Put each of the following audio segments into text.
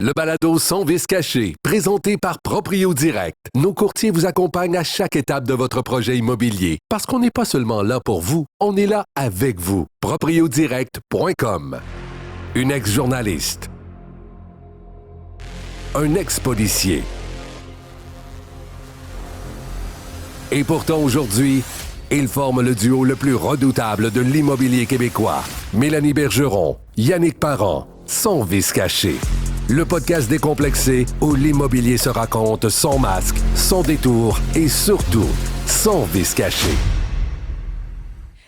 Le balado Sans vice caché, présenté par Proprio Direct. Nos courtiers vous accompagnent à chaque étape de votre projet immobilier. Parce qu'on n'est pas seulement là pour vous, on est là avec vous. ProprioDirect.com. Une ex-journaliste. Un ex-policier. Et pourtant aujourd'hui, ils forment le duo le plus redoutable de l'immobilier québécois. Mélanie Bergeron, Yannick Parent, Sans vice caché. Le podcast décomplexé où l'immobilier se raconte sans masque, sans détour et surtout sans vice caché.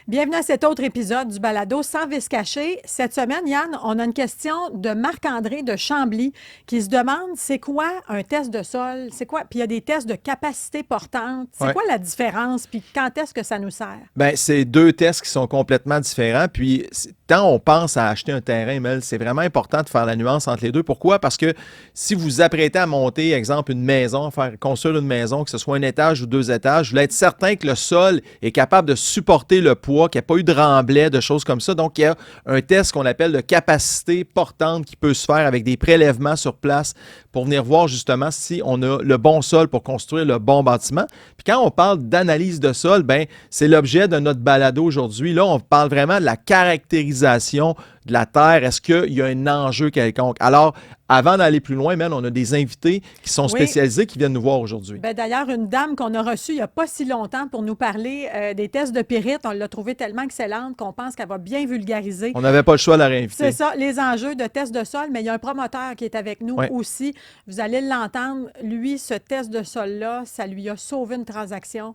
Bienvenue à cet autre épisode du balado Sans vice caché. Cette semaine, Yann, on a une question de Marc-André de Chambly qui se demande c'est quoi un test de sol? C'est quoi? Puis il y a des tests de capacité portante. C'est quoi la différence? Puis quand est-ce que ça nous sert? Bien, c'est deux tests qui sont complètement différents. Puis, quand on pense à acheter un terrain, Mel, c'est vraiment important de faire la nuance entre les deux. Pourquoi? Parce que si vous vous apprêtez à monter, exemple, une maison, construire une maison, que ce soit un étage ou deux étages, vous voulez être certain que le sol est capable de supporter le poids, qu'il n'y a pas eu de remblai, de choses comme ça. Donc, il y a un test qu'on appelle de capacité portante qui peut se faire avec des prélèvements sur place pour venir voir justement si on a le bon sol pour construire le bon bâtiment. Puis quand on parle d'analyse de sol, ben c'est l'objet de notre balado aujourd'hui. Là, on parle vraiment de la caractérisation de la terre. Est-ce qu'il y a un enjeu quelconque? Alors, avant d'aller plus loin, Mel, on a des invités qui sont spécialisés qui viennent nous voir aujourd'hui. Bien, d'ailleurs, une dame qu'on a reçue il n'y a pas si longtemps pour nous parler des tests de pyrite, on l'a trouvée tellement excellente qu'on pense qu'elle va bien vulgariser. On n'avait pas le choix de la réinviter. C'est ça, les enjeux de test de sol, mais il y a un promoteur qui est avec nous aussi. Vous allez l'entendre. Lui, ce test de sol-là, ça lui a sauvé une transaction.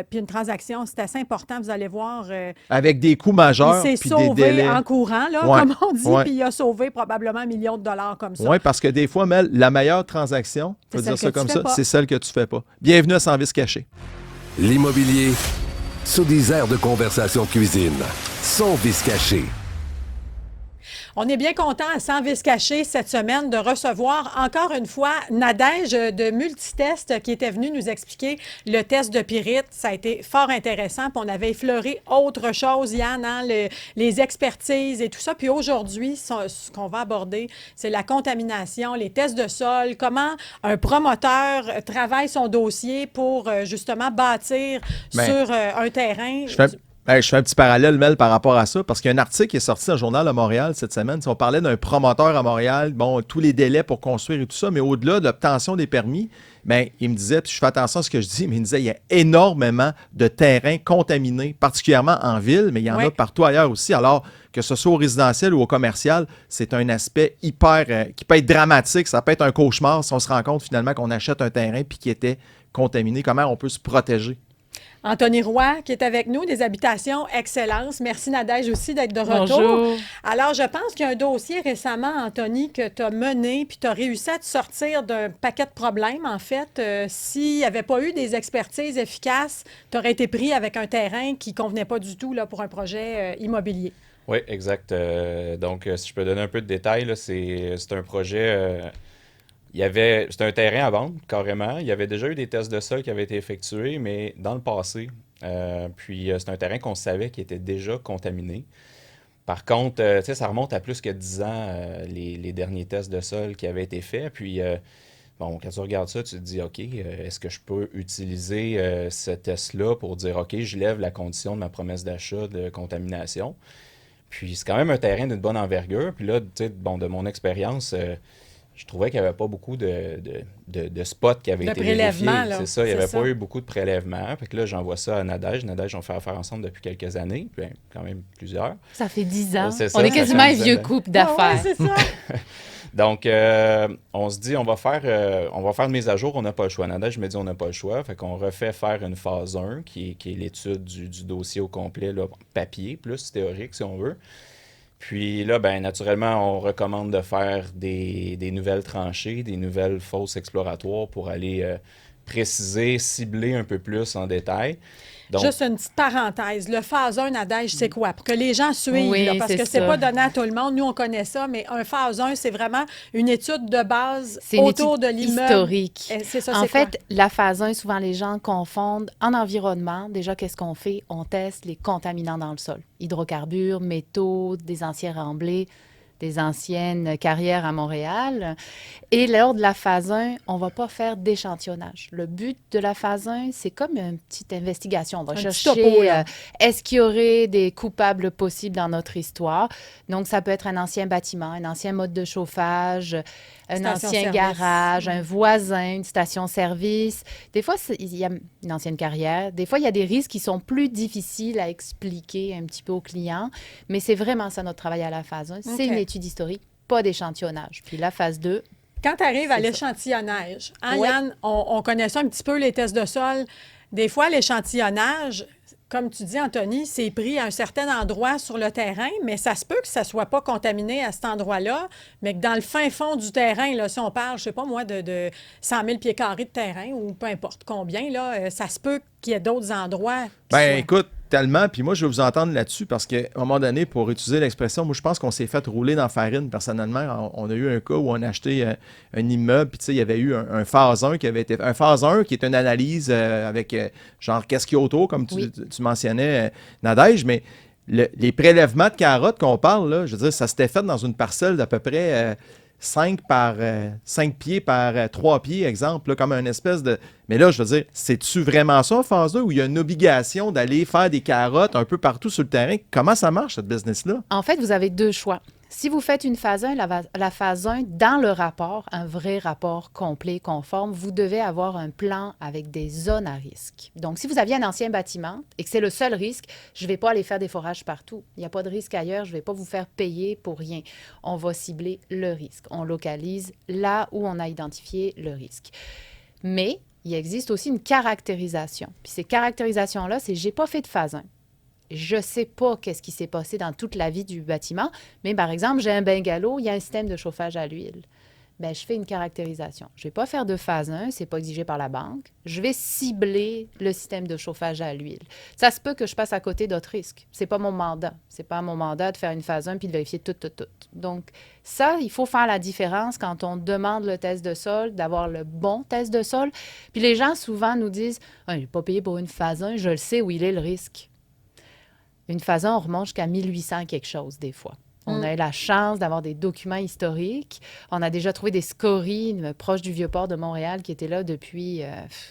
Puis une transaction, c'est assez important, vous allez voir. Avec des coûts majeurs. Il s'est sauvé en courant, là, comme on dit, puis il a sauvé probablement millions de dollars comme ça. Oui, parce que des fois, Mel, la meilleure transaction, on peut dire ça comme ça, c'est celle que tu ne fais pas. Bienvenue à Sans vice caché. L'immobilier sous des airs de conversation cuisine. Sans vice caché. On est bien content à Sans vice caché cette semaine de recevoir encore une fois Nadège de Multitest qui était venue nous expliquer le test de pyrite. Ça a été fort intéressant. Puis on avait effleuré autre chose, Yann, hein, les expertises et tout ça. Puis aujourd'hui, ce qu'on va aborder, c'est la contamination, les tests de sol, comment un promoteur travaille son dossier pour justement bâtir sur un terrain. Je fais un petit parallèle, Mel, par rapport à ça, parce qu'il y a un article qui est sorti dans le journal à Montréal cette semaine. On parlait d'un promoteur à Montréal, bon, tous les délais pour construire et tout ça, mais au-delà de l'obtention des permis, bien, il me disait, puis je fais attention à ce que je dis, mais il me disait, il y a énormément de terrains contaminés, particulièrement en ville, mais il y en a partout ailleurs aussi. Alors, que ce soit au résidentiel ou au commercial, c'est un aspect hyper, qui peut être dramatique. Ça peut être un cauchemar si on se rend compte finalement qu'on achète un terrain puis qui était contaminé. Comment on peut se protéger? Anthony Roy, qui est avec nous, des Habitations Excellence. Merci, Nadège, aussi d'être de retour. Bonjour. Alors, je pense qu'il y a un dossier récemment, Anthony, que tu as mené, puis tu as réussi à te sortir d'un paquet de problèmes, en fait. S'il n'y avait pas eu des expertises efficaces, tu aurais été pris avec un terrain qui ne convenait pas du tout là, pour un projet immobilier. Oui, exact. Donc, si je peux donner un peu de détails, là, c'est un projet... C'était un terrain à vendre, carrément. Il y avait déjà eu des tests de sol qui avaient été effectués, mais dans le passé. C'est un terrain qu'on savait qui était déjà contaminé. Par contre, ça remonte à plus que 10 ans, les derniers tests de sol qui avaient été faits. Puis, quand tu regardes ça, tu te dis, OK, est-ce que je peux utiliser ce test-là pour dire, OK, je lève la condition de ma promesse d'achat de contamination? Puis, c'est quand même un terrain d'une bonne envergure. Puis là, de mon expérience... je trouvais qu'il n'y avait pas beaucoup de spots qui avaient été vérifiés. C'est ça, il n'y avait pas eu beaucoup de prélèvements. Fait que là, j'envoie ça à Nadège. Nadège, on fait affaire ensemble depuis quelques années, puis quand même plusieurs. Ça fait 10 ans. C'est ça, on est quasiment un vieux couple d'affaires. Ah ouais, c'est ça. Donc, on se dit, on va faire une mise à jour, on n'a pas le choix. Nadège me dit, on n'a pas le choix. Fait qu'on refait faire une phase 1, qui est l'étude du dossier au complet, là, papier, plus théorique, si on veut. Puis là, naturellement, on recommande de faire des nouvelles tranchées, des nouvelles fosses exploratoires pour aller préciser, cibler un peu plus en détail. Donc, juste une petite parenthèse. Le phase 1, Nadège, c'est quoi? Pour que les gens suivent, oui, là, parce que c'est ça. pas donné à tout le monde. Nous, on connaît ça, mais un phase 1, c'est vraiment une étude de base c'est une autour étude de l'immeuble. Historique. C'est ça, en c'est fait, la phase 1, souvent les gens confondent en environnement. Déjà, qu'est-ce qu'on fait? On teste les contaminants dans le sol. Hydrocarbures, métaux, des anciens remblais. des anciennes carrières à Montréal. Et lors de la phase 1, on ne va pas faire d'échantillonnage. Le but de la phase 1, c'est comme une petite investigation. On va chercher est-ce qu'il y aurait des coupables possibles dans notre histoire. Donc, ça peut être un ancien bâtiment, un ancien mode de chauffage, un ancien garage, un voisin, une station-service. Des fois, il y a une ancienne carrière. Des fois, il y a des risques qui sont plus difficiles à expliquer un petit peu aux clients. Mais c'est vraiment ça notre travail à la phase 1. C'est une étude historique, pas d'échantillonnage. Puis la phase 2... Quand tu arrives à l'échantillonnage, Yann, on connaît ça un petit peu, les tests de sol. Des fois, l'échantillonnage, comme tu dis, Anthony, c'est pris à un certain endroit sur le terrain, mais ça se peut que ça ne soit pas contaminé à cet endroit-là, mais que dans le fin fond du terrain, là, si on parle, je ne sais pas moi, de 100 000 pieds carrés de terrain ou peu importe combien, là, ça se peut qu'il y ait d'autres endroits. Écoute, tellement, puis moi, je vais vous entendre là-dessus parce qu'à un moment donné, pour utiliser l'expression, moi, je pense qu'on s'est fait rouler dans la farine. Personnellement, on a eu un cas où on a acheté un immeuble, puis tu sais, il y avait eu un phase 1 qui avait été... Un phase 1 qui est une analyse avec, genre, qu'est-ce qu'il y a autour, comme tu mentionnais, Nadège, mais les prélèvements de carottes qu'on parle, là, je veux dire, ça s'était fait dans une parcelle d'à peu près... 5 pieds par 3 pieds, exemple, là, comme une espèce de... Mais là, je veux dire, c'est-tu vraiment ça, phase 2, où il y a une obligation d'aller faire des carottes un peu partout sur le terrain? Comment ça marche, cette business-là? En fait, vous avez deux choix. Si vous faites une phase 1, la phase 1, dans le rapport, un vrai rapport complet, conforme, vous devez avoir un plan avec des zones à risque. Donc, si vous aviez un ancien bâtiment et que c'est le seul risque, je ne vais pas aller faire des forages partout. Il n'y a pas de risque ailleurs, je ne vais pas vous faire payer pour rien. On va cibler le risque. On localise là où on a identifié le risque. Mais il existe aussi une caractérisation. Puis ces caractérisations-là, c'est « j'ai pas fait de phase 1 ». Je ne sais pas qu'est-ce qui s'est passé dans toute la vie du bâtiment, mais par exemple, j'ai un bungalow, il y a un système de chauffage à l'huile. Bien, je fais une caractérisation. Je ne vais pas faire de phase 1, ce n'est pas exigé par la banque. Je vais cibler le système de chauffage à l'huile. Ça se peut que je passe à côté d'autres risques. Ce n'est pas mon mandat. Ce n'est pas mon mandat de faire une phase 1 puis de vérifier tout. Donc, ça, il faut faire la différence quand on demande le test de sol, d'avoir le bon test de sol. Puis les gens, souvent, nous disent « Je n'ai pas payé pour une phase 1, je le sais où il est le risque. » Une phase 1, on remonte jusqu'à 1800 quelque chose, des fois. On a eu la chance d'avoir des documents historiques. On a déjà trouvé des scories proches du Vieux-Port de Montréal qui étaient là depuis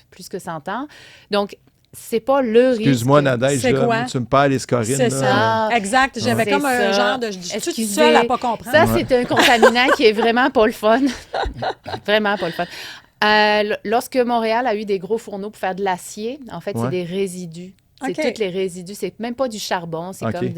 plus que 100 ans. Donc, c'est pas le risque. Excuse-moi, Nadège, c'est quoi? Tu me parles les scorines. C'est ça. Exact. J'avais comme un genre de... Je suis seule à pas comprendre. Ça, c'est un contaminant qui est vraiment pas le fun. Vraiment pas le fun. Lorsque Montréal a eu des gros fourneaux pour faire de l'acier, en fait, c'est des résidus. C'est tous les résidus. C'est même pas du charbon. C'est comme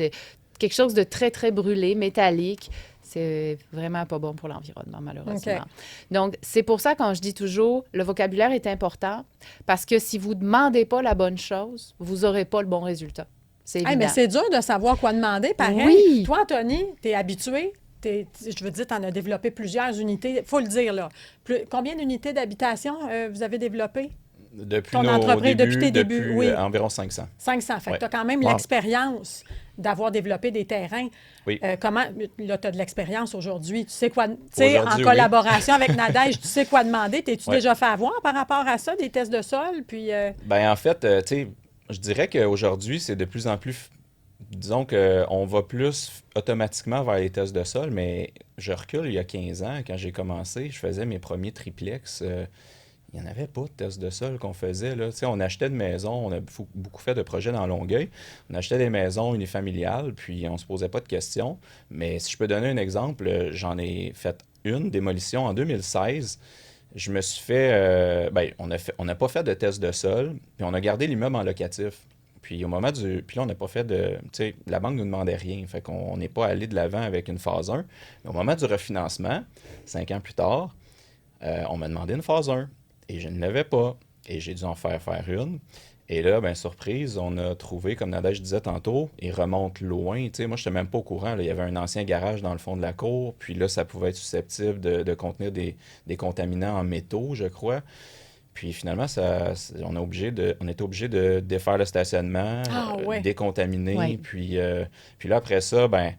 quelque chose de très, très brûlé, métallique. C'est vraiment pas bon pour l'environnement, malheureusement. Donc, c'est pour ça, quand je dis toujours, le vocabulaire est important parce que si vous ne demandez pas la bonne chose, vous n'aurez pas le bon résultat. C'est évident. Mais c'est dur de savoir quoi demander, pareil. Oui. Toi, Anthony, tu es habitué. Je veux dire, tu en as développé plusieurs unités. Il faut le dire, là. Combien d'unités d'habitation vous avez développées? Depuis ton entreprise, depuis tes débuts, depuis oui. Environ 500. 500. Fait que tu as quand même l'expérience d'avoir développé des terrains. Oui. Comment, là, tu as de l'expérience aujourd'hui. Tu sais quoi, tu sais, en collaboration avec Nadège, tu sais quoi demander. T'es-tu déjà fait avoir par rapport à ça, des tests de sol? Puis, ben en fait, tu sais, je dirais qu'aujourd'hui, c'est de plus en plus... Disons qu'on va plus automatiquement vers les tests de sol, mais je recule il y a 15 ans, quand j'ai commencé, je faisais mes premiers triplex. Il n'y en avait pas de tests de sol qu'on faisait. Là. On achetait de maisons, on a beaucoup fait de projets dans Longueuil. On achetait des maisons unifamiliales, puis on ne se posait pas de questions. Mais si je peux donner un exemple, j'en ai fait une démolition en 2016. Je me suis fait... on n'a pas fait de test de sol, puis on a gardé l'immeuble en locatif. Puis au moment du... Puis là, on n'a pas fait de... Tu sais, la banque ne nous demandait rien. Fait qu'on n'est pas allé de l'avant avec une phase 1. Mais au moment du refinancement, 5 ans plus tard, on m'a demandé une phase 1. Et je ne l'avais pas. Et j'ai dû en faire une. Et là, bien, surprise, on a trouvé, comme Nadège disait tantôt, il remonte loin. Tu sais, moi, je n'étais même pas au courant. Là. Il y avait un ancien garage dans le fond de la cour. Puis là, ça pouvait être susceptible de contenir des contaminants en métaux, je crois. Puis finalement, on était obligé de défaire le stationnement, décontaminer. Ouais. Puis là, après ça, ben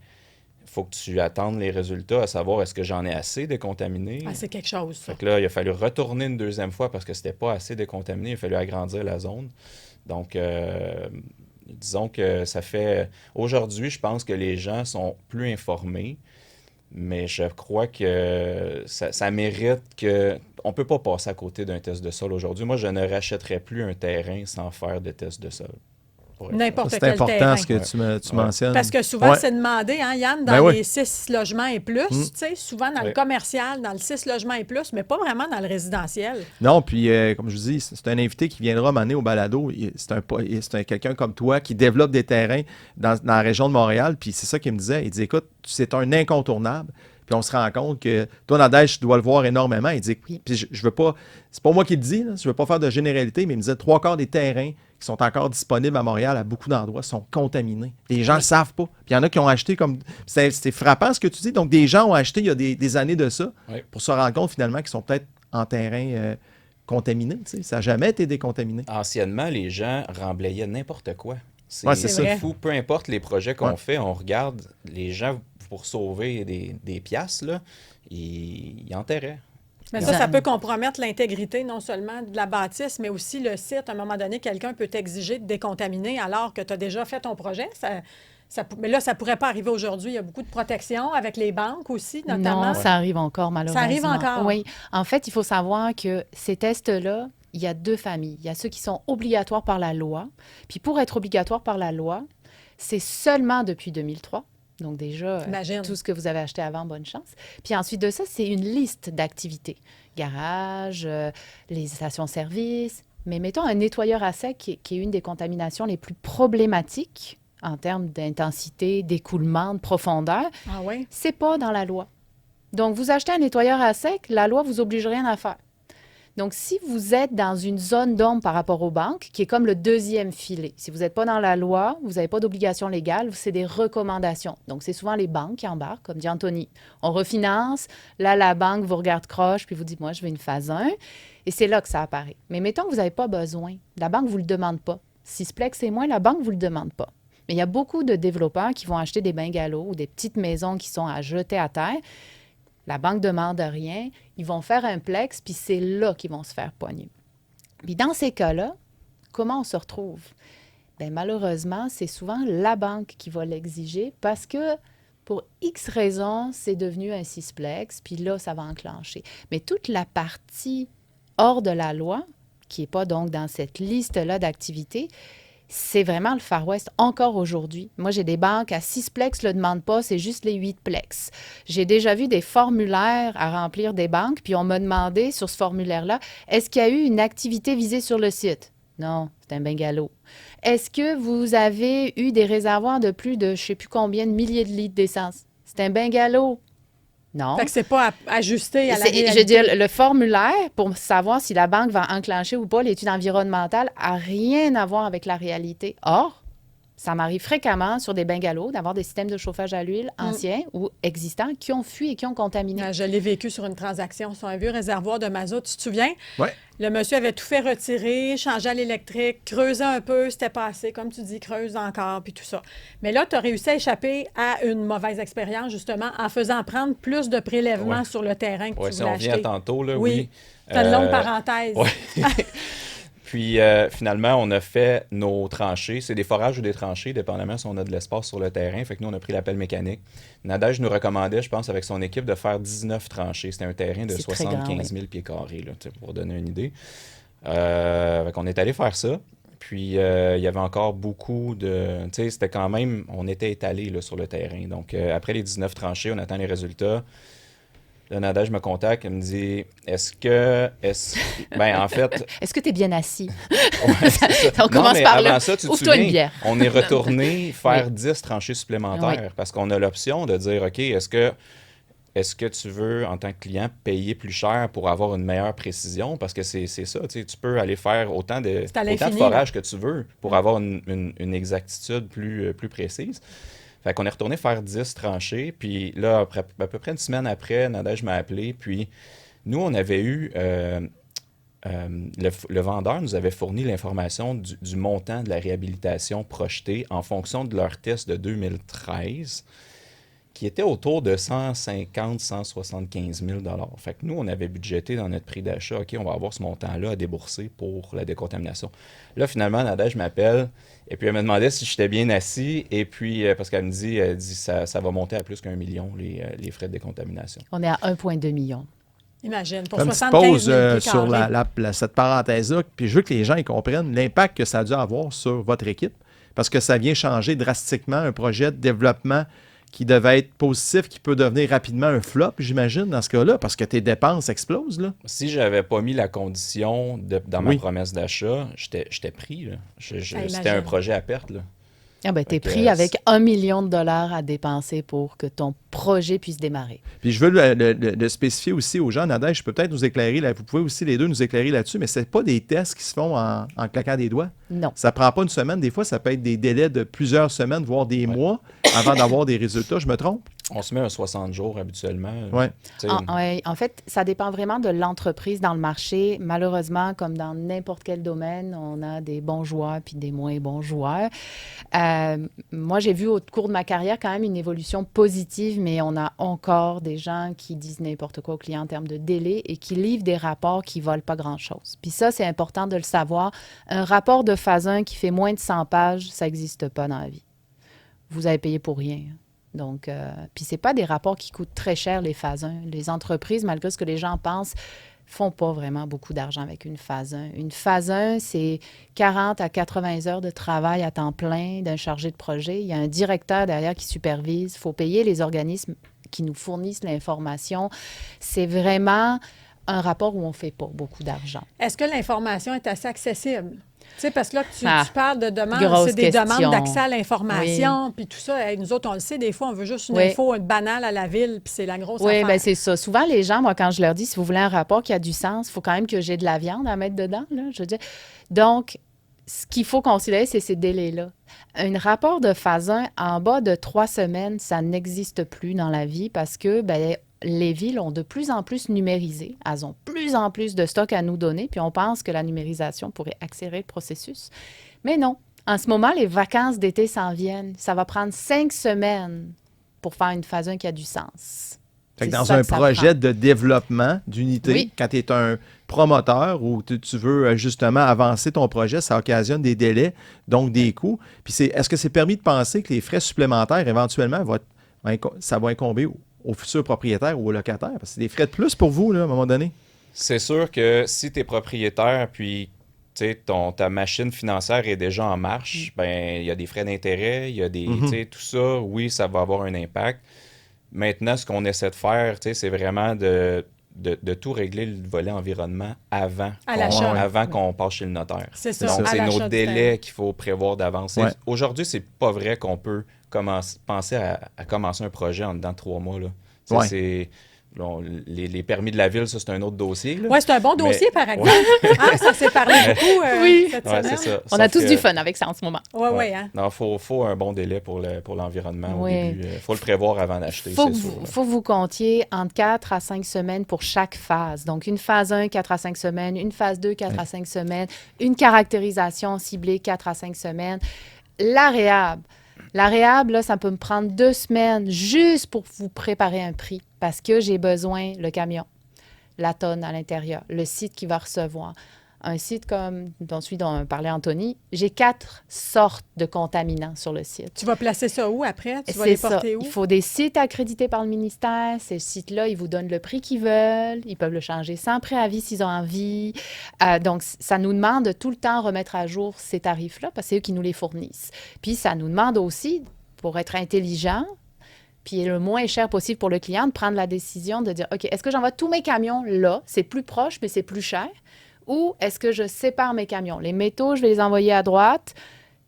il faut que tu attendes les résultats, à savoir est-ce que j'en ai assez décontaminé. c'est quelque chose, ça. Fait que là, il a fallu retourner une deuxième fois parce que c'était pas assez décontaminé. Il a fallu agrandir la zone. Donc, disons que ça fait... Aujourd'hui, je pense que les gens sont plus informés, Mais je crois que ça mérite que... On ne peut pas passer à côté d'un test de sol aujourd'hui. Moi, je ne rachèterais plus un terrain sans faire de test de sol. N'importe C'est quel important terrain. ce que tu mentionnes. Parce que souvent, Ouais. c'est demandé, hein, Yann, dans Ben oui. les 6 logements et plus, tu sais, souvent dans le Oui. commercial, dans le 6 logements et plus, mais pas vraiment dans le résidentiel. Non, puis comme je vous dis, c'est un invité qui viendra m'amener au balado. C'est quelqu'un comme toi qui développe des terrains dans la région de Montréal. Puis c'est ça qu'il me disait. Il dit, écoute, c'est un incontournable. Puis on se rend compte que toi, Nadège, tu dois le voir énormément. Il dit, Oui. puis je veux pas, c'est pas moi qui le dis, là, je veux pas faire de généralité, mais il me disait 3/4 des terrains qui sont encore disponibles à Montréal, à beaucoup d'endroits, sont contaminés. Les gens ne le savent pas. Puis il y en a qui ont acheté comme. C'est frappant ce que tu dis. Donc, des gens ont acheté il y a des années de ça Oui. pour se rendre compte finalement qu'ils sont peut-être en terrain contaminés. Tu sais. Ça n'a jamais été décontaminé. Anciennement, les gens remblayaient n'importe quoi. Ouais, c'est ça. fou. Peu importe les projets qu'on Ouais. fait, on regarde les gens pour sauver des piastres, là, ils enterraient. Mais Ça- ça peut compromettre l'intégrité non seulement de la bâtisse, mais aussi le site. À un moment donné, quelqu'un peut t'exiger de décontaminer alors que tu as déjà fait ton projet. Mais là, ça ne pourrait pas arriver aujourd'hui. Il y a beaucoup de protection avec les banques aussi, notamment. Non, ça arrive encore, malheureusement. arrive encore? Oui. En fait, il faut savoir que ces tests-là, il y a deux familles. Il y a ceux qui sont obligatoires par la loi. Puis pour être obligatoire par la loi, c'est seulement depuis 2003. Donc déjà, Imagine. tout ce que vous avez acheté avant, bonne chance. Puis ensuite de ça, c'est une liste d'activités. Garage, les stations-service. Mais mettons un nettoyeur à sec qui est une des contaminations les plus problématiques en termes d'intensité, d'écoulement, de profondeur. Ah oui? C'est pas dans la loi. Donc, vous achetez un nettoyeur à sec, la loi vous oblige rien à faire. Donc, si vous êtes dans une zone d'ombre par rapport aux banques, qui est comme le deuxième filet, si vous n'êtes pas dans la loi, vous n'avez pas d'obligation légale, c'est des recommandations. Donc, c'est souvent les banques qui embarquent, comme dit Anthony. On refinance, là, la banque vous regarde croche, puis vous dit, moi, je veux une phase 1, et c'est là que ça apparaît. Mais mettons que vous n'avez pas besoin. La banque ne vous le demande pas. Sisplex et moins, la banque ne vous le demande pas. Mais il y a beaucoup de développeurs qui vont acheter des bungalows ou des petites maisons qui sont à jeter à terre. La banque ne demande rien. Ils vont faire un plex, puis c'est là qu'ils vont se faire poigner. Puis dans ces cas-là, comment on se retrouve? Bien, malheureusement, c'est souvent la banque qui va l'exiger parce que pour X raisons, c'est devenu un cisplex, puis là, ça va enclencher. Mais toute la partie hors de la loi, qui n'est pas donc dans cette liste-là d'activités, c'est vraiment le Far West encore aujourd'hui. Moi, j'ai des banques à 6 plex, ne le demandent pas, c'est juste les 8 plex. J'ai déjà vu des formulaires à remplir des banques, puis on m'a demandé sur ce formulaire-là, est-ce qu'il y a eu une activité visée sur le site? Non, c'est un bungalow. Est-ce que vous avez eu des réservoirs de plus de je ne sais plus combien de milliers de litres d'essence? C'est un bungalow. Non. Fait que c'est pas ajusté à la réalité. Je veux dire, le formulaire, pour savoir si la banque va enclencher ou pas l'étude environnementale, n'a rien à voir avec la réalité. Or, ça m'arrive fréquemment sur des bungalows d'avoir des systèmes de chauffage à l'huile anciens ou existants qui ont fui et qui ont contaminé. Je l'ai vécu sur une transaction, sur un vieux réservoir de mazout. Tu te souviens? Oui. Le monsieur avait tout fait retirer, changé à l'électrique, creusé un peu, c'était pas assez, comme tu dis, creuse encore, puis tout ça. Mais là, tu as réussi à échapper à une mauvaise expérience, justement, en faisant prendre plus de prélèvements Ouais. sur le terrain que Oui, tu si voulais on revient acheter. à tantôt, là, Oui. oui. Tu as une longue parenthèse. Ouais. Puis finalement, on a fait nos tranchées. C'est des forages ou des tranchées, dépendamment si on a de l'espace sur le terrain. Fait que nous, on a pris l'appel mécanique. Nadège nous recommandait, je pense, avec son équipe, de faire 19 tranchées. C'était un terrain de C'est très grand, 75 000 pieds carrés, là, pour donner une idée. Fait qu'on est allé faire ça. Puis, il y avait encore beaucoup de... Tu sais, c'était quand même... On était étalés là, sur le terrain. Donc, après les 19 tranchées, on attend les résultats. Là, Nadège me contacte, elle me dit, ben, en fait... Est-ce que tu es bien assis? Ouais, c'est ça. On commence par avant là. ça, tu te Ouvre-toi une souviens, bière. on est retourné faire Oui. 10 tranchées supplémentaires Oui. parce qu'on a l'option de dire, OK, est-ce que tu veux, en tant que client, payer plus cher pour avoir une meilleure précision? Parce que c'est ça, tu peux aller faire autant de C'est à l'infini, forages que tu veux pour avoir une exactitude plus précise. Fait qu'on est retourné faire 10 tranchées, puis là, après, à peu près une semaine après, Nadège m'a appelé, puis nous, on avait eu... le vendeur nous avait fourni l'information du montant de la réhabilitation projetée en fonction de leur test de 2013, qui était autour de 150-175 000 $. Fait que nous, on avait budgété dans notre prix d'achat, OK, on va avoir ce montant-là à débourser pour la décontamination. Là, finalement, Nadège m'appelle et puis elle me demandait si j'étais bien assis. Et puis, parce qu'elle me dit, ça va monter à plus qu'un million, les frais de décontamination. On est à 1,2 million. Imagine, pour Une petite 75 pause 000 pieds sur carrés. cette parenthèse-là, puis je veux que les gens y comprennent l'impact que ça a dû avoir sur votre équipe, parce que ça vient changer drastiquement un projet de développement qui devait être positif, qui peut devenir rapidement un flop, j'imagine, dans ce cas-là, parce que tes dépenses explosent, là. Si je n'avais pas mis la condition dans ma promesse d'achat, j'étais pris, là. C'était un projet à perte, là. Ah ben, tu es pris avec $1 million à dépenser pour que ton projet puisse démarrer. Puis je veux le spécifier aussi aux gens. Nadège, je peux peut-être nous éclairer, vous pouvez aussi les deux nous éclairer là-dessus, mais ce n'est pas des tests qui se font en claquant des doigts. Non. Ça ne prend pas une semaine. Des fois, ça peut être des délais de plusieurs semaines, voire des mois avant d'avoir des résultats. Je me trompe? On se met un 60 jours habituellement. Ouais. En fait, ça dépend vraiment de l'entreprise dans le marché. Malheureusement, comme dans n'importe quel domaine, on a des bons joueurs puis des moins bons joueurs. Moi, j'ai vu au cours de ma carrière quand même une évolution positive, mais on a encore des gens qui disent n'importe quoi aux clients en termes de délai et qui livrent des rapports qui ne valent pas grand-chose. Puis ça, c'est important de le savoir. Un rapport de phase 1 qui fait moins de 100 pages, ça n'existe pas dans la vie. Vous avez payé pour rien. Donc, puis c'est pas des rapports qui coûtent très cher, les phases 1. Les entreprises, malgré ce que les gens pensent, font pas vraiment beaucoup d'argent avec une phase 1. Une phase 1, c'est 40 à 80 heures de travail à temps plein d'un chargé de projet. Il y a un directeur derrière qui supervise. Il faut payer les organismes qui nous fournissent l'information. C'est vraiment un rapport où on fait pas beaucoup d'argent. Est-ce que l'information est assez accessible? Tu sais, parce que là, tu parles de demandes, grosse c'est des question. demandes d'accès à l'information, puis tout ça. Hey, nous autres, on le sait, des fois, on veut juste une info banale à la ville, puis c'est la grosse affaire. Oui, bien, c'est ça. Souvent, les gens, moi, quand je leur dis, si vous voulez un rapport qui a du sens, il faut quand même que j'ai de la viande à mettre dedans, là, je veux dire. Donc, ce qu'il faut considérer, c'est ces délais-là. Un rapport de phase 1 en bas de 3 semaines, ça n'existe plus dans la vie parce que, bien, les villes ont de plus en plus numérisé. Elles ont plus en plus de stock à nous donner, puis on pense que la numérisation pourrait accélérer le processus. Mais non. En ce moment, les vacances d'été s'en viennent. Ça va prendre 5 semaines pour faire une phase 1 qui a du sens. Fait que dans un projet de développement d'unité, quand tu es un promoteur ou tu veux justement avancer ton projet, ça occasionne des délais, donc des coûts. Puis est-ce que c'est permis de penser que les frais supplémentaires, éventuellement, ça va incomber aux futurs propriétaires ou aux locataires? Parce que c'est des frais de plus pour vous, là, à un moment donné. C'est sûr que si tu es propriétaire, puis ta machine financière est déjà en marche, ben il y a des frais d'intérêt, il y a des, tout ça, oui, ça va avoir un impact. Maintenant, ce qu'on essaie de faire, c'est vraiment de tout régler le volet environnement avant qu'on passe chez le notaire. C'est ça. Donc, c'est nos délais qu'il faut prévoir d'avance. Ouais. Aujourd'hui, c'est pas vrai qu'on peut penser à commencer un projet en dedans de 3 mois. Là. Ouais. C'est... les permis de la ville, ça, c'est un autre dossier. Oui, c'est un bon dossier, par exemple. Ah, ça s'est parlé beaucoup cette semaine. C'est ça. On a tous du fun avec ça en ce moment. Oui. Hein? Non, faut un bon délai pour l'environnement au début. Il faut le prévoir avant d'acheter, c'est sûr. Il faut que vous comptiez entre 4 à 5 semaines pour chaque phase. Donc, une phase 1, 4 à 5 semaines. Une phase 2, 4 à 5 semaines. Une caractérisation ciblée, 4 à 5 semaines. La réhab, là, ça peut me prendre 2 semaines juste pour vous préparer un prix parce que j'ai besoin le camion, la tonne à l'intérieur, le site qui va recevoir. Un site comme celui dont parlait Anthony, j'ai 4 sortes de contaminants sur le site. Tu vas placer ça où après? Tu vas les porter où? Il faut des sites accrédités par le ministère. Ces sites-là, ils vous donnent le prix qu'ils veulent. Ils peuvent le changer sans préavis s'ils ont envie. Donc, ça nous demande de tout le temps remettre à jour ces tarifs-là parce que c'est eux qui nous les fournissent. Puis, ça nous demande aussi, pour être intelligent, puis le moins cher possible pour le client, de prendre la décision de dire, OK, est-ce que j'envoie tous mes camions là? C'est plus proche, mais c'est plus cher. Ou est-ce que je sépare mes camions? Les métaux, je vais les envoyer à droite.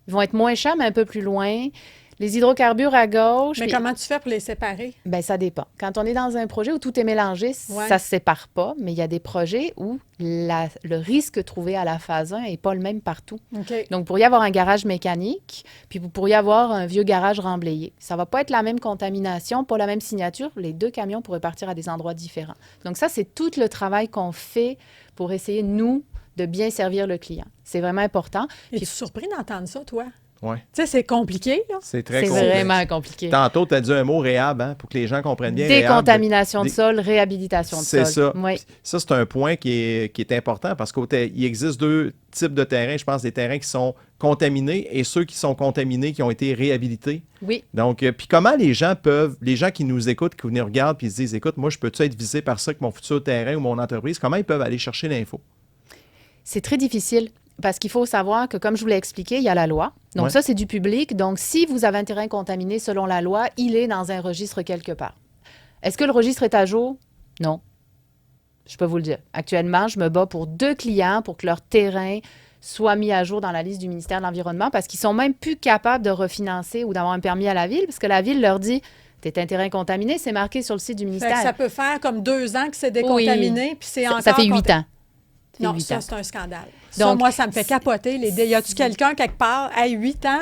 Ils vont être moins chers, mais un peu plus loin. Les hydrocarbures à gauche. Mais comment tu fais pour les séparer? Bien, ça dépend. Quand on est dans un projet où tout est mélangé, ça ne se sépare pas. Mais il y a des projets où le risque trouvé à la phase 1 n'est pas le même partout. Okay. Donc, vous pourriez avoir un garage mécanique, puis vous pourriez avoir un vieux garage remblayé. Ça ne va pas être la même contamination, pas la même signature. Les 2 camions pourraient partir à des endroits différents. Donc, ça, c'est tout le travail qu'on fait pour essayer, nous, de bien servir le client. C'est vraiment important. Es-tu surpris d'entendre ça, toi? Ouais. Tu sais, c'est compliqué, là. C'est très C'est complexe. vraiment compliqué. Tantôt, tu as dit un mot réhab, hein, pour que les gens comprennent bien. réhab. Décontamination de Dé- sol, réhabilitation de C'est sol. ça. Oui. Ça, c'est un point qui est important parce qu'il existe deux types de terrains. Je pense des terrains qui sont contaminés et ceux qui sont contaminés qui ont été réhabilités. Oui. Donc, puis comment les gens qui nous écoutent, qui nous regardent, puis ils se disent, écoute, moi, je peux-tu être visé par ça avec mon futur terrain ou mon entreprise? Comment ils peuvent aller chercher l'info? C'est très difficile parce qu'il faut savoir que, comme je vous l'ai expliqué, il y a la loi. Donc, Ouais. ça, c'est du public. Donc, si vous avez un terrain contaminé selon la loi, il est dans un registre quelque part. Est-ce que le registre est à jour? Non. Je peux vous le dire. Actuellement, je me bats pour 2 clients pour que leur terrain soit mis à jour dans la liste du ministère de l'Environnement parce qu'ils sont même plus capables de refinancer ou d'avoir un permis à la ville parce que la ville leur dit « T'es un terrain contaminé, c'est marqué sur le site du Fait que ministère. ça peut faire comme 2 ans que c'est décontaminé, puis c'est encore... Ça fait 8 ans. Non, 8 ça, ans. c'est un scandale. Ça, Donc, moi, ça me fait capoter. Y a-tu quelqu'un quelque part, hey, 8 ans,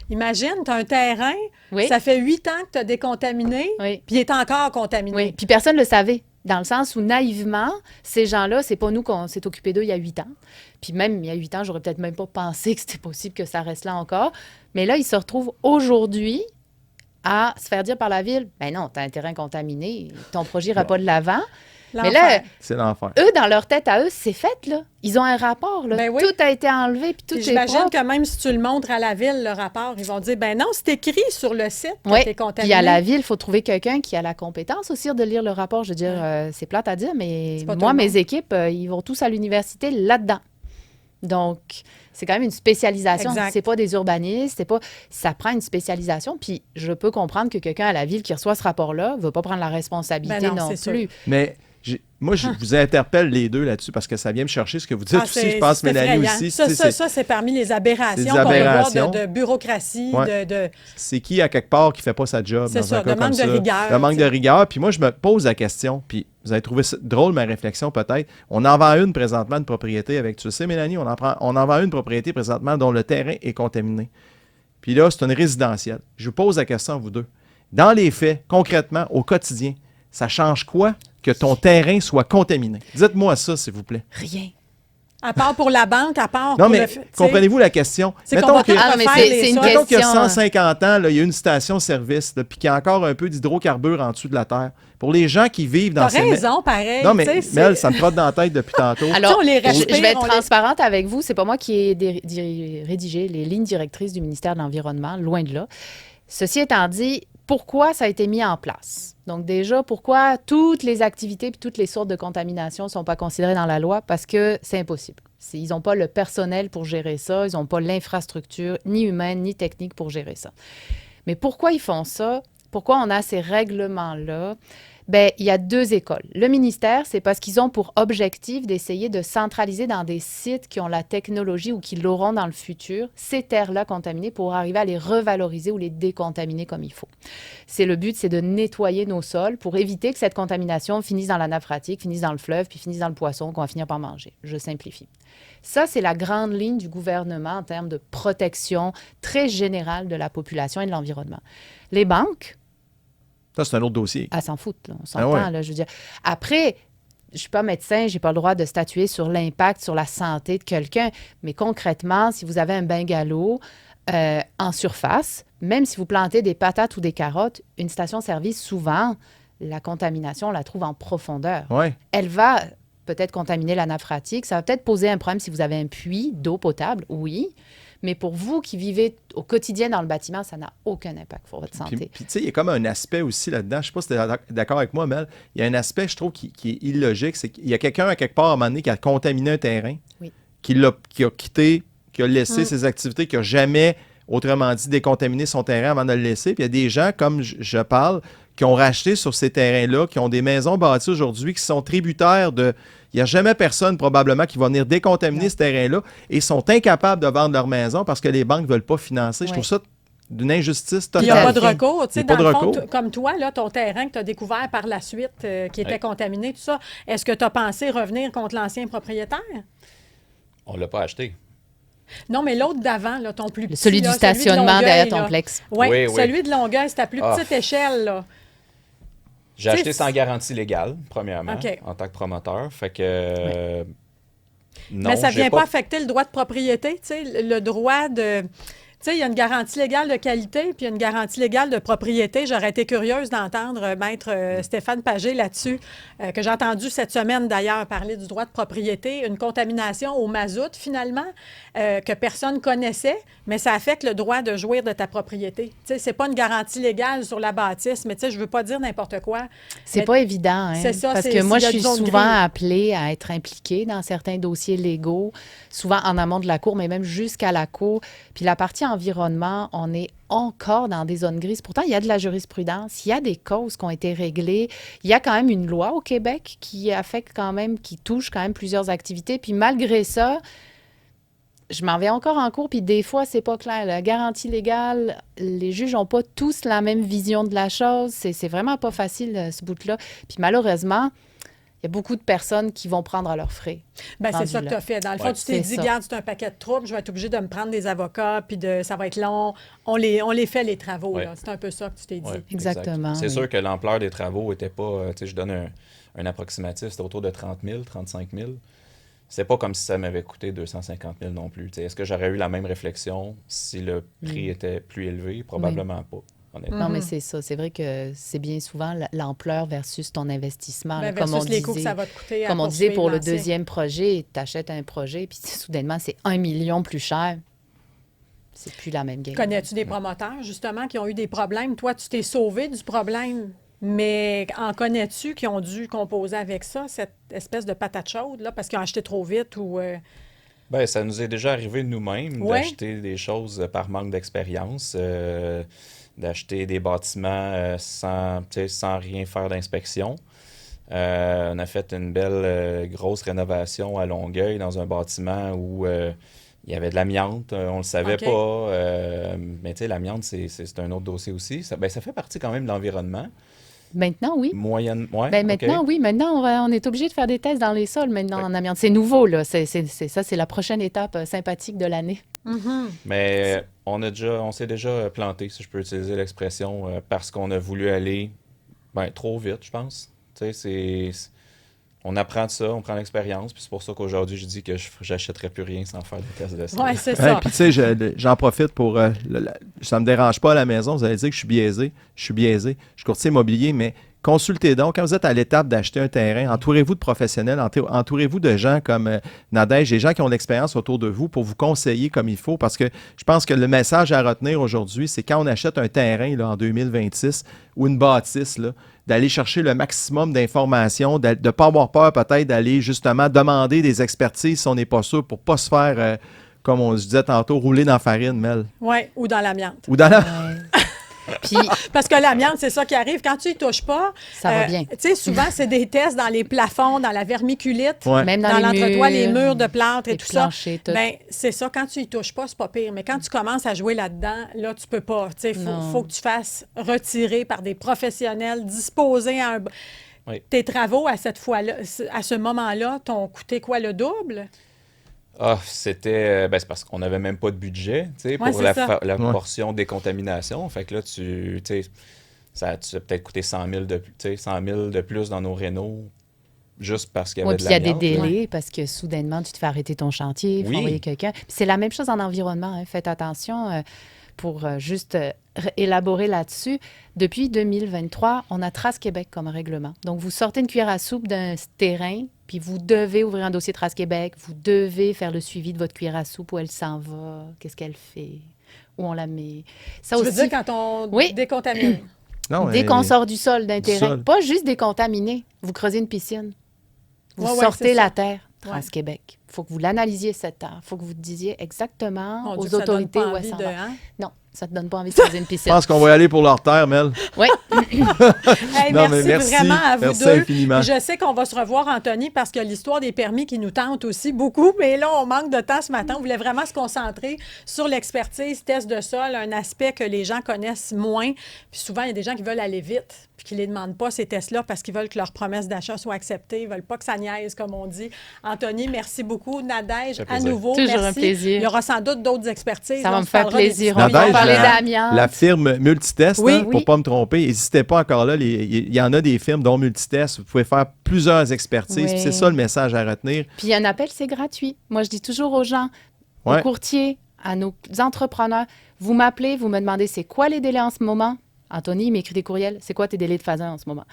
imagine, tu as un terrain, Oui. ça fait 8 ans que tu as décontaminé, Oui. puis il est encore contaminé. Oui, puis personne ne le savait. Dans le sens où, naïvement, ces gens-là, c'est pas nous qu'on s'est occupé d'eux il y a 8 ans. Puis même, il y a 8 ans, j'aurais peut-être même pas pensé que c'était possible que ça reste là encore. Mais là, ils se retrouvent aujourd'hui à se faire dire par la ville, « Ben non, t'as un terrain contaminé, ton projet n'ira pas de l'avant. » Mais là, L'enfer. C'est l'enfer. eux, dans leur tête à eux, c'est fait, là. Ils ont un rapport, là. Ben oui. Tout a été enlevé, puis tout Puis est j'imagine propre. que même si tu le montres à la ville, le rapport, ils vont dire, ben non, c'est écrit sur le site que Oui, t'es puis contaminé. à la ville, il faut trouver quelqu'un qui a la compétence aussi de lire le rapport. Je veux dire, c'est plate à dire, mais C'est pas tout moi, le mes monde. équipes, ils vont tous à l'université là-dedans. Donc, c'est quand même une spécialisation. Exact. C'est pas des urbanistes, c'est pas... Ça prend une spécialisation. Puis, je peux comprendre que quelqu'un à la ville qui reçoit ce rapport-là ne veut pas prendre la responsabilité Ben non, non c'est plus. Mais moi, je vous interpelle les deux là-dessus parce que ça vient me chercher ce que vous dites Ah, aussi. Je pense, c'est Mélanie effrayant. aussi. Ça, tu sais, ça, c'est parmi les aberrations C'est des qu'on peut voir aberrations. de bureaucratie, Ouais. de... c'est qui, à quelque part, qui fait pas sa job C'est dans ça, un cas de manque comme de ça. rigueur, Le manque tu de sais. rigueur. Puis moi, je me pose la question, puis vous avez trouvé ça drôle, ma réflexion, peut-être. On en vend une présentement, une propriété avec, tu le sais, Mélanie, on en vend une propriété présentement dont le terrain est contaminé. Puis là, c'est une résidentielle. Je vous pose la question à vous deux. Dans les faits, concrètement, au quotidien, ça change quoi que ton terrain soit contaminé? Dites-moi ça, s'il vous plaît. Rien. À part pour la banque, à part Non, pour mais le fait... tu sais, comprenez-vous la question? c'est qu'on va tout Ah, mais refaire c'est les une sols. Mettons qu'il y a question, 150 ans, là, il y a une station-service, là, puis qu'il y a encore un peu d'hydrocarbures en dessous de la terre. Pour les gens qui vivent dans T'as ces... raison, pareil. Non, mais tu sais, c'est- Mel, ça me trotte dans la tête depuis tantôt. Alors, on les je respire, vais être on les- transparente avec vous. C'est pas moi qui ai rédigé les lignes directrices du ministère de l'Environnement, loin de là. Ceci étant dit, pourquoi ça a été mis en place? Donc déjà, pourquoi toutes les activités et toutes les sortes de contamination ne sont pas considérées dans la loi? Parce que c'est impossible. Ils n'ont pas le personnel pour gérer ça, ils n'ont pas l'infrastructure, ni humaine, ni technique pour gérer ça. Mais pourquoi ils font ça? Pourquoi on a ces règlements-là? Bien, il y a 2 écoles. Le ministère, c'est parce qu'ils ont pour objectif d'essayer de centraliser dans des sites qui ont la technologie ou qui l'auront dans le futur, ces terres-là contaminées pour arriver à les revaloriser ou les décontaminer comme il faut. Le but, c'est de nettoyer nos sols pour éviter que cette contamination finisse dans la nappe phréatique, finisse dans le fleuve, puis finisse dans le poisson qu'on va finir par manger. Je simplifie. Ça, c'est la grande ligne du gouvernement en termes de protection très générale de la population et de l'environnement. Les banques, Ça, c'est un autre dossier. elles s'en foutent, là, on s'entend, ouais. là, je veux dire. Après, je suis pas médecin, j'ai pas le droit de statuer sur l'impact sur la santé de quelqu'un, mais concrètement, si vous avez un bungalow en surface, même si vous plantez des patates ou des carottes, une station-service, souvent, la contamination, on la trouve en profondeur. Ouais. Elle va peut-être contaminer la nappe phréatique, ça va peut-être poser un problème si vous avez un puits d'eau potable, oui, mais pour vous qui vivez au quotidien dans le bâtiment, ça n'a aucun impact pour votre santé. Puis tu sais, il y a comme un aspect aussi là-dedans. Je sais pas si tu es d'accord avec moi, Mel. Il y a un aspect, je trouve, qui est illogique. C'est qu'il y a quelqu'un à quelque part à un moment donné qui a contaminé un terrain, Oui. qui a quitté, qui a laissé ses activités, qui n'a jamais, autrement dit, décontaminé son terrain avant de le laisser. Puis il y a des gens, comme je parle, qui ont racheté sur ces terrains-là, qui ont des maisons bâties aujourd'hui, qui sont tributaires de... Il n'y a jamais personne, probablement, qui va venir décontaminer ce terrain-là et sont incapables de vendre leur maison parce que les banques ne veulent pas financer. Je Ouais. trouve ça d'une injustice Il totale. n'y a pas de fait. recours. Tu sais, Il y a pas dans de le fond, recours. comme toi, là, ton terrain que tu as découvert par la suite, qui était contaminé, tout ça, est-ce que tu as pensé revenir contre l'ancien propriétaire? On l'a pas acheté. Non, mais l'autre d'avant, là, ton plus petit. Celui là, du stationnement de Longueuil, derrière ton là. plex. Oui, Oui, oui. celui de Longueuil, c'est à plus Ah. petite échelle. Là. J'ai Tu sais, acheté sans garantie légale, premièrement, OK. en tant que promoteur. Fait que. Non, mais ça ne j'ai vient pas affecter le droit de propriété, tu sais, le droit de. sais, il y a une garantie légale de qualité puis il y a une garantie légale de propriété. J'aurais été curieuse d'entendre Maître Stéphane Pagé là-dessus, que j'ai entendu cette semaine d'ailleurs parler du droit de propriété. Une contamination au mazout, finalement, que personne connaissait, mais ça affecte le droit de jouir de ta propriété. Tu sais, c'est pas une garantie légale sur la bâtisse, mais tu sais, je veux pas dire n'importe quoi. C'est pas évident, hein? C'est ça, parce c'est- que moi, il y je a suis du zone souvent grise. appelée à être impliquée dans certains dossiers légaux, souvent en amont de la cour, mais même jusqu'à la cour. Puis la partie environnement, on est encore dans des zones grises. Pourtant, il y a de la jurisprudence, il y a des causes qui ont été réglées. Il y a quand même une loi au Québec qui affecte quand même, qui touche quand même plusieurs activités. Puis malgré ça, je m'en vais encore en cours, puis des fois, c'est pas clair. La garantie légale, les juges n'ont pas tous la même vision de la chose. C'est vraiment pas facile, ce bout-là. Puis malheureusement, il y a beaucoup de personnes qui vont prendre à leurs frais. Ben, c'est rendu ça que là. tu as fait. Dans le fond, Ouais. tu t'es C'est dit, ça. regarde, c'est un paquet de troubles, je vais être obligé de me prendre des avocats, puis ça va être long. On les fait, les travaux. Ouais. là. C'est un peu ça que tu t'es dit. Ouais, Exactement, exact. C'est oui. sûr que l'ampleur des travaux n'était pas, tu sais, je donne un approximatif, c'était autour de 30 000, 35 000. C'est pas comme si ça m'avait coûté 250 000 non plus. Tu sais, est-ce que j'aurais eu la même réflexion si le prix était plus élevé? Probablement pas, honnêtement. Non, mais c'est ça. C'est vrai que c'est bien souvent l'ampleur versus ton investissement. Ben, là, comme versus on les coûts que disait. ça va te coûter à Comme on disait pour le poursuivre l'ancien. deuxième projet, tu achètes un projet, puis soudainement, c'est 1 million plus cher. C'est plus la même game. Connais-tu des promoteurs, justement, qui ont eu des problèmes? Toi, tu t'es sauvé du problème, mais en connais-tu qui ont dû composer avec ça, cette espèce de patate chaude, là, parce qu'ils ont acheté trop vite ou... Ben, ça nous est déjà arrivé nous-mêmes Ouais. d'acheter des choses par manque d'expérience, d'acheter des bâtiments sans, tu sais, sans rien faire d'inspection. On a fait une belle grosse rénovation à Longueuil dans un bâtiment où il y avait de l'amiante, on le savait OK. pas. Mais tu sais, l'amiante, c'est un autre dossier aussi. Ça, ben, ça fait partie quand même de l'environnement. Maintenant, oui. Moyenne, ouais, Ben, OK. maintenant, oui. Maintenant, on est obligé de faire des tests dans les sols maintenant Oui. en amiante. C'est nouveau, là. C'est ça, c'est la prochaine étape sympathique de l'année. Mais on s'est déjà planté, si je peux utiliser l'expression, parce qu'on a voulu aller trop vite, je pense. Tu sais, on apprend de ça, on prend l'expérience, puis c'est pour ça qu'aujourd'hui, je dis que j'achèterai plus rien sans faire des tests de sol. Oui, c'est Hey, ça. puis tu sais, j'en profite pour... ça me dérange pas à la maison, vous allez dire que je suis biaisé. Je suis biaisé. Je suis courtier immobilier, mais consultez donc. Quand vous êtes à l'étape d'acheter un terrain, entourez-vous de professionnels, entourez-vous de gens comme Nadège, des gens qui ont de l'expérience autour de vous pour vous conseiller comme il faut, parce que je pense que le message à retenir aujourd'hui, c'est quand on achète un terrain là, en 2026 ou une bâtisse, là, d'aller chercher le maximum d'informations, de ne pas avoir peur peut-être d'aller justement demander des expertises si on n'est pas sûr pour ne pas se faire, comme on se disait tantôt, rouler dans la farine, Mel. Oui, ou dans l'amiante. Ou dans la... Puis, Parce que l'amiante, c'est ça qui arrive. Quand tu y touches pas, ça va bien. tu sais, souvent, c'est des tests dans les plafonds, dans la vermiculite, Ouais. Même dans dans les l'entretoit, les murs, murs de plâtre et les tout ça. planchers, tout. Ben, c'est ça. Quand tu y touches pas, c'est pas pire. Mais quand tu commences à jouer là-dedans, là, tu peux pas. Tu sais, Non. faut que tu fasses retirer par des professionnels disposés à un... Oui. Tes travaux, à cette fois-là, à ce moment-là, t'ont coûté quoi, le double? Ah, c'était. C'est parce qu'on n'avait même pas de budget, tu sais, Ouais, pour c'est la, ça. la Ouais. portion décontamination. Fait que là, tu sais, ça a peut-être coûté 100 000 tu sais, 100 000 de plus dans nos rénaux, juste parce qu'il y avait Oui, de puis il y a des l'amiante, là. délais parce que soudainement, tu te fais arrêter ton chantier, il faut Oui. envoyer quelqu'un. Puis c'est la même chose en environnement. Hein. Faites attention pour juste élaborer là-dessus. Depuis 2023, on a Trace Québec comme règlement. Donc, vous sortez une cuillère à soupe d'un terrain, puis vous devez ouvrir un dossier Trace Québec. Vous devez faire le suivi de votre cuillère à soupe, où elle s'en va, qu'est-ce qu'elle fait, où on la met. Ça Tu aussi, veux dire quand on Oui. décontamine? Non, dès qu'on sort du sol d'un du terrain, sol. pas juste décontaminer, vous creusez une piscine. Vous Ouais, ouais, sortez c'est ça. la terre, Trace Ouais. Québec. Il faut que vous l'analysiez cette terre. Il faut que vous disiez exactement Mon Dieu, aux que ça donne autorités pas où elle envie s'en de... va. hein? Non, ça te donne pas envie de creuser une Je piscine. pense qu'on va y aller pour leur terre, Mel. Oui, Hey, Non, merci, mais merci. vraiment à vous Merci deux. infiniment. Je sais qu'on va se revoir, Anthony, parce que l'histoire des permis qui nous tente aussi beaucoup, mais là, on manque de temps ce matin. On voulait vraiment se concentrer sur l'expertise, test de sol, un aspect que les gens connaissent moins. Puis souvent, il y a des gens qui veulent aller vite, puis qui ne les demandent pas, ces tests-là, parce qu'ils veulent que leur promesse d'achat soit acceptée. Ils ne veulent pas que ça niaise, comme on dit. Anthony, merci beaucoup. Nadège, Ça fait à plaisir. nouveau, Toujours merci. un plaisir. Il y aura sans doute d'autres expertises. ça On va me se faire parlera des plaisir. petits On va Nadège, parler la- d'amiante. La firme Multitest, Oui. pour ne pas me tromper, n'hésitez pas encore là. Il y en a des firmes dont Multitest. Vous pouvez faire plusieurs expertises. Oui. C'est ça le message à retenir. Puis un appel, c'est gratuit. Moi, je dis toujours aux gens, Ouais. aux courtiers, à nos entrepreneurs. Vous m'appelez, vous me demandez c'est quoi les délais en ce moment. Anthony, il m'écrit des courriels. C'est quoi tes délais de phase 1 en ce moment?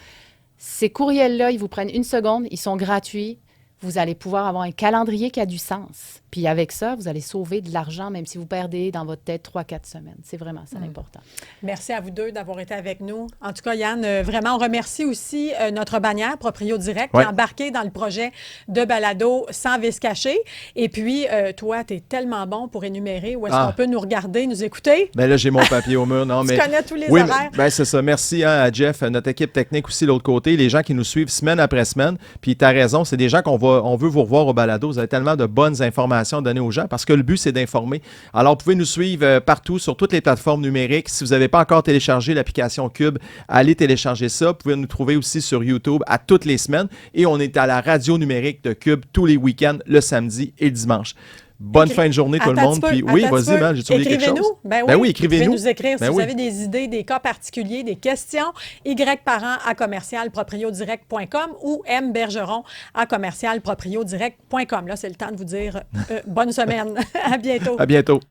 Ces courriels-là, ils vous prennent 1 seconde, ils sont gratuits. Vous allez pouvoir avoir un calendrier qui a du sens. Puis avec ça, vous allez sauver de l'argent, même si vous perdez dans votre tête 3-4 semaines. C'est vraiment ça l'important. Merci à vous deux d'avoir été avec nous. En tout cas, Yann, vraiment, on remercie aussi notre bannière Proprio Direct qui est embarquée dans le projet de balado sans vice caché. Et puis, toi, tu es tellement bon pour énumérer où est-ce qu'on peut nous regarder, nous écouter. Bien là, j'ai mon papier au mur. Non, Tu mais connais tous les oui, horaires. Ben, c'est ça. Merci à Jeff, notre équipe technique aussi de l'autre côté, les gens qui nous suivent semaine après semaine. Puis tu as raison, c'est des gens on veut vous revoir au balado. Vous avez tellement de bonnes informations à donner aux gens parce que le but, c'est d'informer. Alors, vous pouvez nous suivre partout sur toutes les plateformes numériques. Si vous n'avez pas encore téléchargé l'application Cube, allez télécharger ça. Vous pouvez nous trouver aussi sur YouTube à toutes les semaines. Et on est à la radio numérique de Cube tous les week-ends, le samedi et le dimanche. Bonne fin de journée, tout le monde. Puis, oui, vas-y, man, j'ai oublié quelque chose. Ben oui, écrivez-nous. Vous pouvez nous écrire si vous avez des idées, des cas particuliers, des questions. yparent@commercialpropriodirect.com ou mbergeron@commercialpropriodirect.com. Là, c'est le temps de vous dire bonne semaine. À bientôt. À bientôt.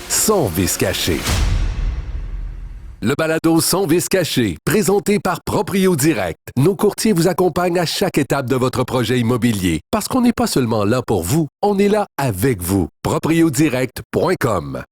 Sans vice caché. Le balado Sans vice caché, présenté par Proprio Direct. Nos courtiers vous accompagnent à chaque étape de votre projet immobilier. Parce qu'on n'est pas seulement là pour vous, on est là avec vous. Propriodirect.com